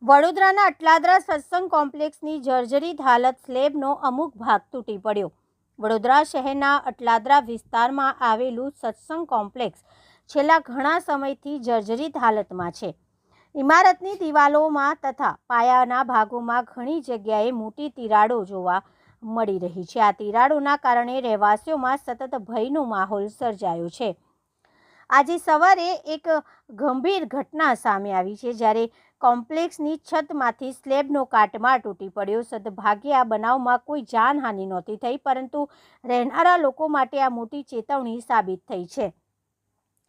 વડોદરાના અટલાદરા સત્સંગ કોમ્પ્લેક્સની જર્જરિત હાલત સ્લેબનો અમુક ભાગ તૂટી પડ્યો। વડોદરા શહેરના અટલાદરા વિસ્તારમાં આવેલું સત્સંગ કોમ્પ્લેક્સ છેલ્લા ઘણા સમયથી જર્જરિત હાલતમાં છે। ઇમારતની દિવાલોમાં તથા પાયાના ભાગોમાં ઘણી જગ્યાએ મોટી તિરાડો જોવા મળી રહી છે। આ તિરાડોના કારણે રહેવાસીઓમાં સતત ભયનો માહોલ સર્જાયો છે। આજે સવારે એક ગંભીર ઘટના સામે આવી છે, જ્યારે કોમ્પ્લેક્સની છતમાંથી સ્લેબનો કાટમાળ તૂટી પડ્યો। સદભાગ્યે આ બનાવમાં કોઈ જાનહાનિ નહોતી થઈ, પરંતુ રહેનારા લોકો માટે આ મોટી ચેતવણી સાબિત થઈ છે।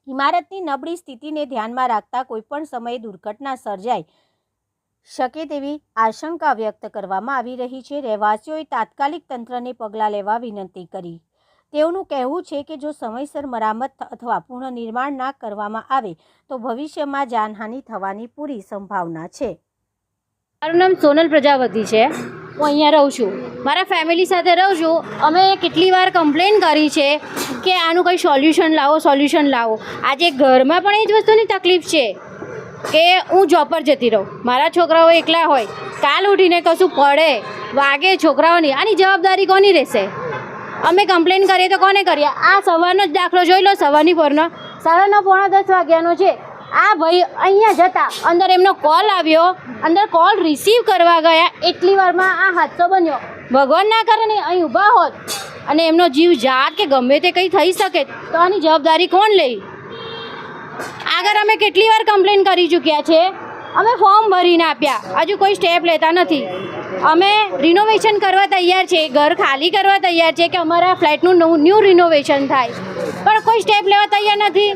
ઇમારતની નબળી સ્થિતિને ધ્યાનમાં રાખતા કોઈપણ સમયે દુર્ઘટના સર્જાઈ શકે તેવી આશંકા વ્યક્ત કરવામાં આવી રહી છે। રહેવાસીઓએ તાત્કાલિક તંત્રને પગલાં લેવા વિનંતી કરી। તેઓનું કહેવું છે કે જો સમયસર મરામત અથવા પુનઃનિર્માણ ના કરવામાં આવે તો ભવિષ્યમાં જાનહાનિ થવાની પૂરી સંભાવના છે। મારું નામ સોનલ પ્રજાપતિ છે। હું અહીંયા રહું છું, મારા ફેમિલી સાથે રહું છું। અમે કેટલી વાર કમ્પ્લેન કરી છે કે આનું કંઈ સોલ્યુશન લાવો। આજે ઘરમાં પણ એ જ વસ્તુની તકલીફ છે કે હું જોબ પર જતી રહું, મારા છોકરાઓ એકલા હોય, કાલ ઉઠીને કશું પડે વાગે છોકરાઓની, આની જવાબદારી કોની રહેશે? અમે કમ્પ્લેન કરીએ તો કોને કરીએ? આ સવારનો જ દાખલો જોઈ લો, સવારની પરનો 9:45 વાગ્યાનો છે। આ ભાઈ અહીંયા જતા અંદર એમનો કોલ આવ્યો, અંદર કોલ રિસીવ કરવા ગયા, એટલી વારમાં આ હાદસો બન્યો। ભગવાનના કારણે અહીં ઊભા હોત અને એમનો જીવ જાત કે ગમે તે કંઈ થઈ શકે તો આની જવાબદારી કોણ લે? આગળ અમે કેટલી વાર કમ્પ્લેન કરી ચૂક્યા છે, અમે ફોર્મ ભરીને આપ્યા, હજુ કોઈ સ્ટેપ લેતા નથી। અમે રિનોવેશન કરવા તૈયાર છે, ઘર ખાલી કરવા તૈયાર છે કે અમારા ફ્લેટનું ન્યૂ રિનોવેશન થાય, પણ કોઈ સ્ટેપ લેવા તૈયાર નથી।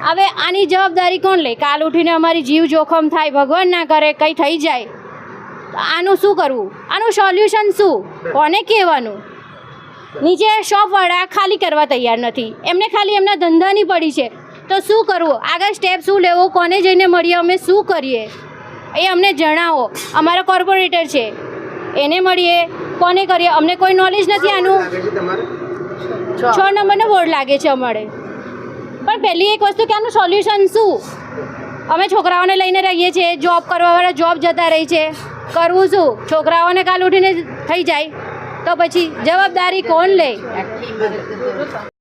હવે આની જવાબદારી કોણ લે? કાલ ઉઠીને અમારી જીવ જોખમ થાય, ભગવાન ના કરે કંઈ થઈ જાય તો આનું શું કરવું? આનું સોલ્યુશન શું? કોને કહેવાનું? નીચે શોપવાળા ખાલી કરવા તૈયાર નથી, એમને ખાલી એમના ધંધાની પડી છે, તો શું કરવું? આગળ સ્ટેપ શું લેવો? કોને જઈને મળીએ? અમે શું કરીએ એ અમને જણાવો। અમારા કોર્પોરેટર છે, એને મળીએ, કોને કરીએ? અમને કોઈ નોલેજ નથી આનું। 6 નંબરનો બોર્ડ લાગે છે અમારે, પણ પહેલી એક વસ્તુ કે આનું સોલ્યુશન શું? અમે છોકરાઓને લઈને રહીએ છીએ, જોબ કરવાવાળા જોબ જતા રહી છે, કરવું શું? છોકરાઓને કાલ ઉઠીને થઈ જાય તો પછી જવાબદારી કોણ લે?